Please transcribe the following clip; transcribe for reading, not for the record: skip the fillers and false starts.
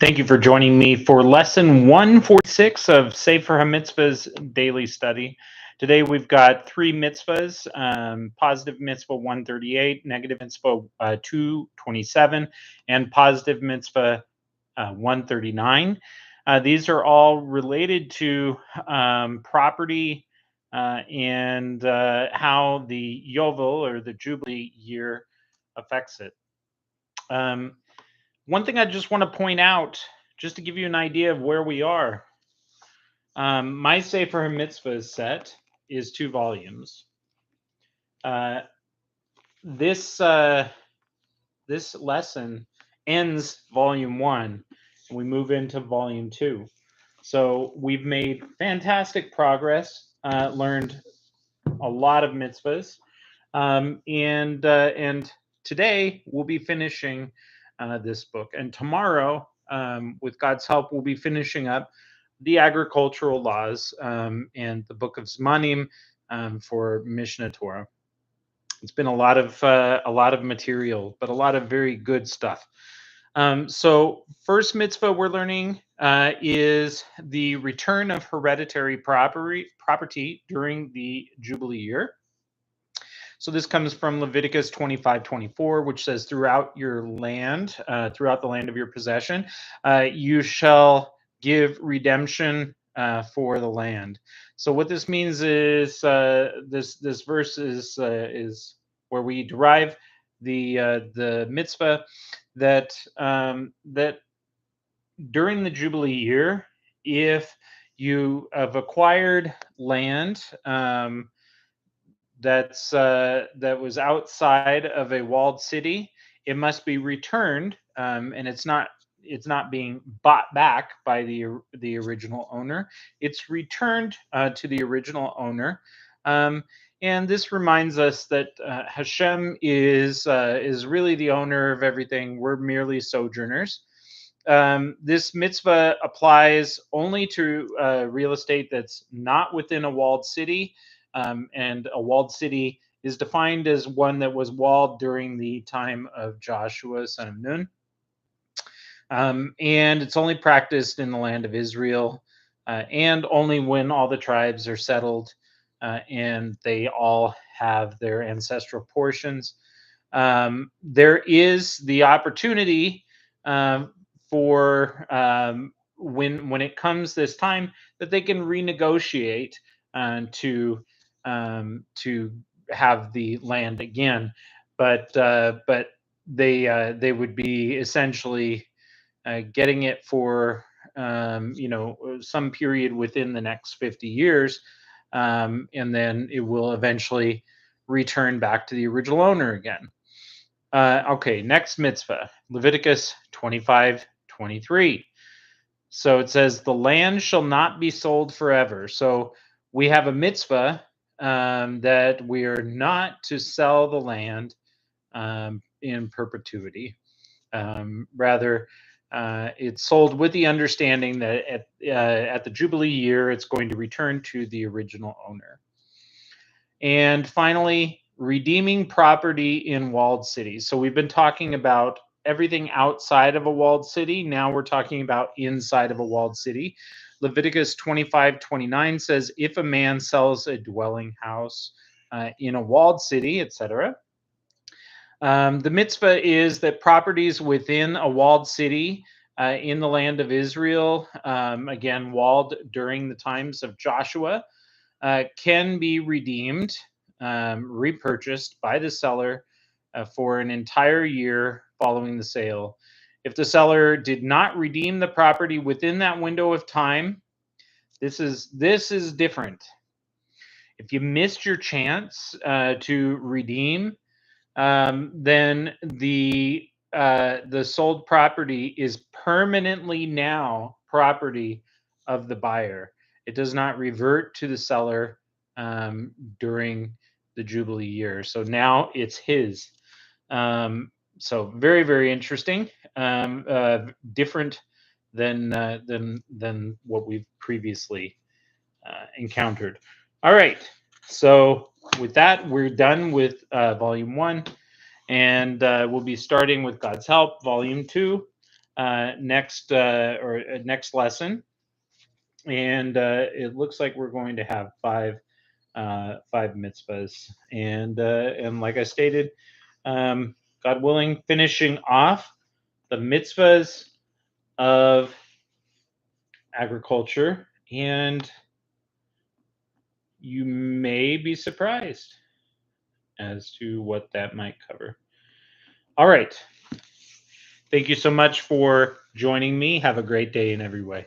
Thank you for joining me for lesson 146 of Sefer HaMitzvos daily study. Today we've got three mitzvahs, positive mitzvah 138, negative mitzvah 227, and positive mitzvah 139. These are all related to property and how the Yovel or the Jubilee year affects it. One thing I just want to point out, just to give you an idea of where we are, my Sefer HaMitzvahs set is 2 volumes. Uh, this this lesson ends volume 1, and we move into volume 2. So we've made fantastic progress, learned a lot of mitzvahs, and today we'll be finishing this book. And tomorrow, with God's help, we'll be finishing up the agricultural laws and the book of Zmanim for Mishnah Torah. It's been a lot of material, but a lot of very good stuff. So first mitzvah we're learning is the return of hereditary property during the Jubilee year. So this comes from Leviticus 25:24, which says, throughout your land, throughout the land of your possession, you shall give redemption for the land. So what this means is this verse is where we derive the mitzvah that that during the Jubilee year, if you have acquired land that was outside of a walled city, it must be returned, and it's not being bought back by the original owner. It's returned to the original owner, and this reminds us that Hashem is really the owner of everything. We're merely sojourners. This mitzvah applies only to real estate that's not within a walled city. And a walled city is defined as one that was walled during the time of Joshua, son of Nun. And it's only practiced in the land of Israel, and only when all the tribes are settled and they all have their ancestral portions. There is the opportunity for when it comes this time that they can renegotiate to have the land again, but they would be essentially getting it for some period within the next 50 years, and then it will eventually return back to the original owner again. Okay, next mitzvah, Leviticus 25:23. So it says, the land shall not be sold forever. So we have a mitzvah that we are not to sell the land in perpetuity. Rather, it's sold with the understanding that at the Jubilee year, it's going to return to the original owner. And finally, redeeming property in walled cities. So we've been talking about everything outside of a walled city. Now we're talking about inside of a walled city. Leviticus 25:29 says, if a man sells a dwelling house in a walled city, etc. The mitzvah is that properties within a walled city in the land of Israel, again, walled during the times of Joshua, can be redeemed, repurchased by the seller for an entire year following the sale. If the seller did not redeem the property within that window of time, this is different. If you missed your chance to redeem, then the sold property is permanently now property of the buyer. It does not revert to the seller during the Jubilee year. So now it's his. So very, very interesting. Different than what we've previously encountered. All right. So with that, we're done with volume 1, and we'll be starting with God's help, volume 2. next lesson, and it looks like we're going to have five mitzvahs, and like I stated, God willing, finishing off the mitzvahs of agriculture, and you may be surprised as to what that might cover. All right. Thank you so much for joining me. Have a great day in every way.